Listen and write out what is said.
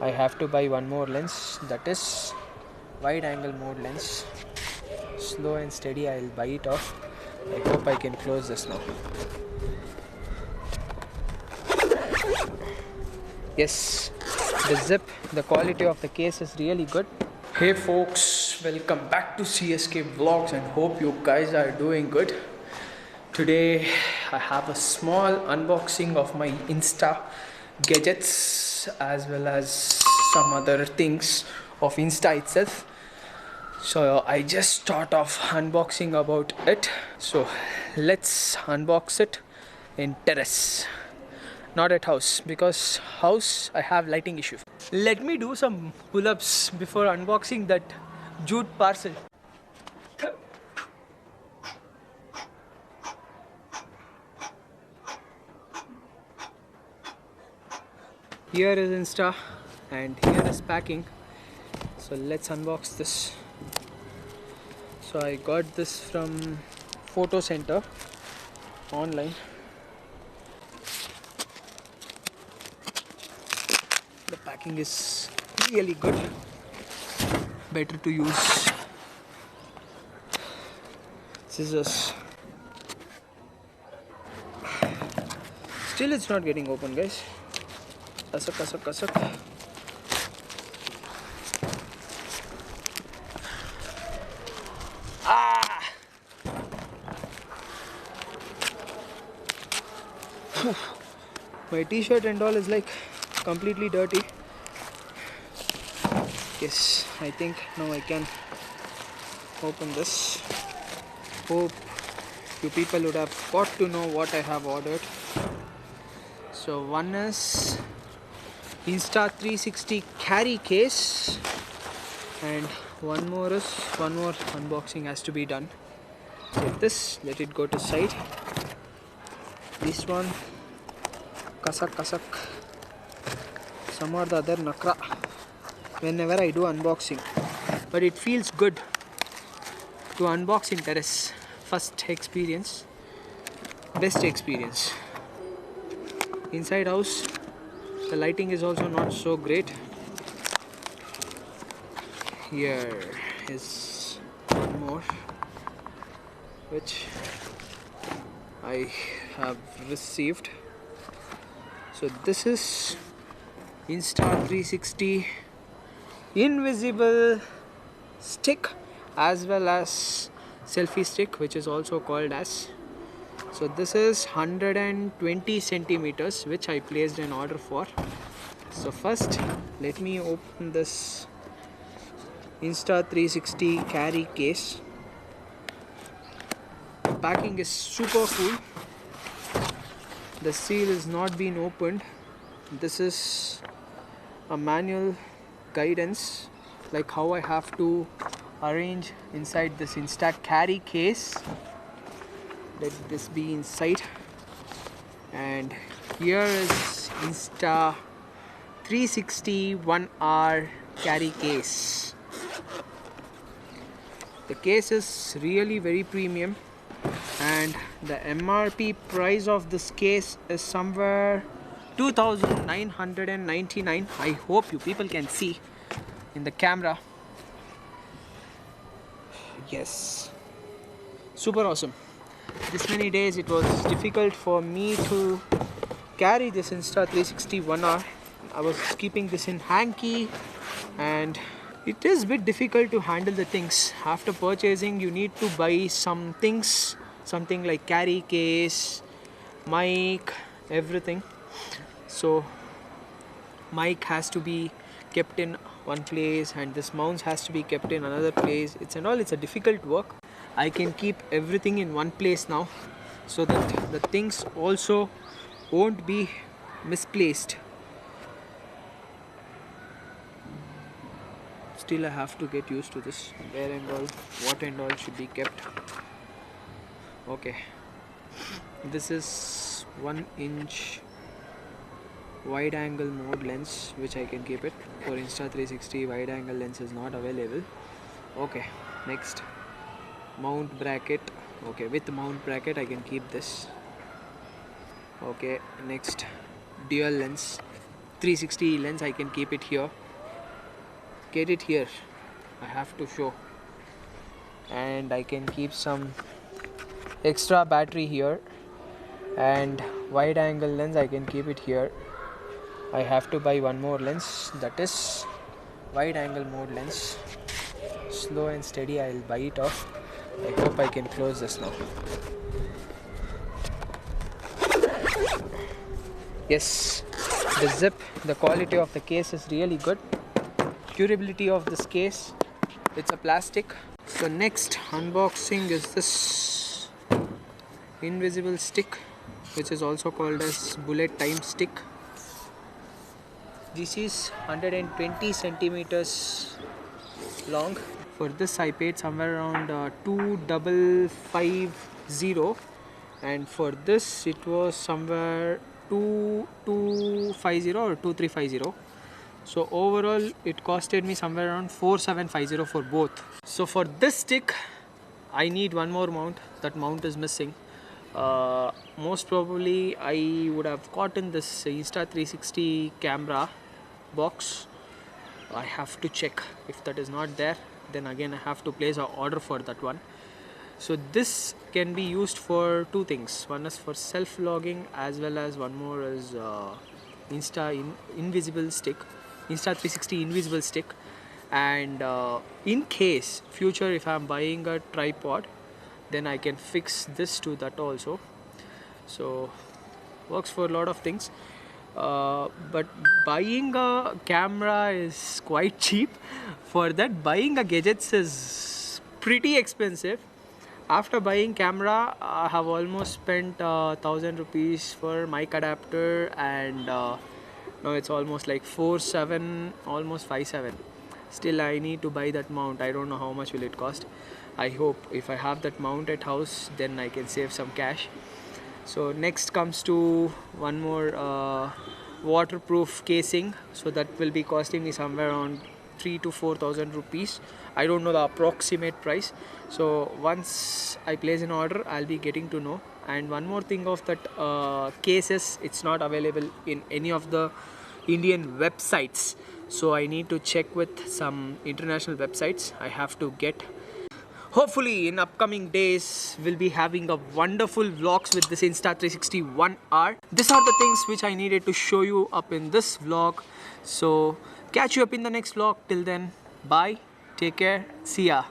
I have to buy one more lens, that is wide angle mode lens. Slow and steady, I'll buy it off. I hope I can close this now. Yes, the zip, the quality of the case is really good. Hey folks, welcome back to CSK Vlogs and hope you guys are doing good. Today I have a small unboxing of my Insta gadgets as well as some other things of Insta itself. So I just thought of unboxing about it. So let's unbox it in terrace, not at house, because house I have lighting issue. Let me do some pull-ups before unboxing that jute parcel. Here is Insta and here is packing. So let's unbox this. So I got this from Photo Center online. The packing is really good. Better to use scissors. Still it's not getting open, guys. Kasak. My t-shirt and all is like completely dirty. Yes, I think now I can open this. Hope you people would have got to know what I have ordered. So one is Insta360 carry case and one more unboxing has to be done. Take this, let it go to side. This one kasak some or the other nakra whenever I do unboxing, but it feels good to unbox in terrace. First experience, best experience. Inside house the lighting is also not so great. Here is one more which I have received. So this is Insta360 invisible stick as well as selfie stick, which is also called as. So this is 120 centimeters, which I placed an order for. So first let me open this Insta360 carry case. The packing is super cool. The seal is not been opened. This is a manual guidance, like how I have to arrange inside this Insta carry case. Let this be inside. And here is Insta360 1R carry case. The case is really very premium and the MRP price of this case is somewhere 2,999. I hope you people can see in the camera. Yes, super awesome. This many days it was difficult for me to carry this Insta360 1R. I was keeping this in hanky and it is a bit difficult to handle the things. After purchasing you need to buy some things, something like carry case, mic, everything. So mic has to be kept in one place and this mouse has to be kept in another place. It's a difficult work. I can keep everything in one place now so that the things also won't be misplaced. Still I have to get used to this, where and all, what and all should be kept. Okay, this is 1-inch wide angle mode lens which I can keep it. For Insta360 wide angle lens is not available. Okay, next mount bracket. Okay, with mount bracket I can keep this. Okay, next dual lens. 360 lens, I can keep it here. Get it here, I have to show. And I can keep some extra battery here, and wide angle lens I can keep it here. I have to buy one more lens, that is wide angle mode lens. Slow and steady, I'll buy it off. I hope I can close this now. Yes, the zip, the quality of the case is really good. Durability of this case, it's a plastic. So next unboxing is this invisible stick, which is also called as bullet time stick. This is 120 centimeters long. For this I paid somewhere around 2,550, and for this it was somewhere 2,250 or 2,350. So overall it costed me somewhere around 4,750 for both. So for this stick I need one more mount. That mount is missing. Most probably I would have gotten this Insta360 camera box. I have to check. If that is not there, then again I have to place an order for that one. So this can be used for two things. One is for self-logging, as well as one more is invisible stick, Insta360 invisible stick. And in case future if I am buying a tripod, then I can fix this to that also. So works for a lot of things. But buying a camera is quite cheap. For that, buying a gadgets is pretty expensive. After buying camera, I have almost spent 1,000 rupees for mic adapter, and now it's almost like 4,700, almost 5,700. Still I need to buy that mount. I don't know how much will it cost. I hope if I have that mount at house, then I can save some cash. So next comes to one more waterproof casing. So that will be costing me somewhere around 3,000 to 4,000 rupees. I don't know the approximate price. So once I place an order, I'll be getting to know. And one more thing of that cases, it's not available in any of the Indian websites. So I need to check with some international websites. I have to get. Hopefully in upcoming days we'll be having a wonderful vlogs with this Insta360 One R. These are the things which I needed to show you up in this vlog. So catch you up in the next vlog. Till then, bye, take care, see ya.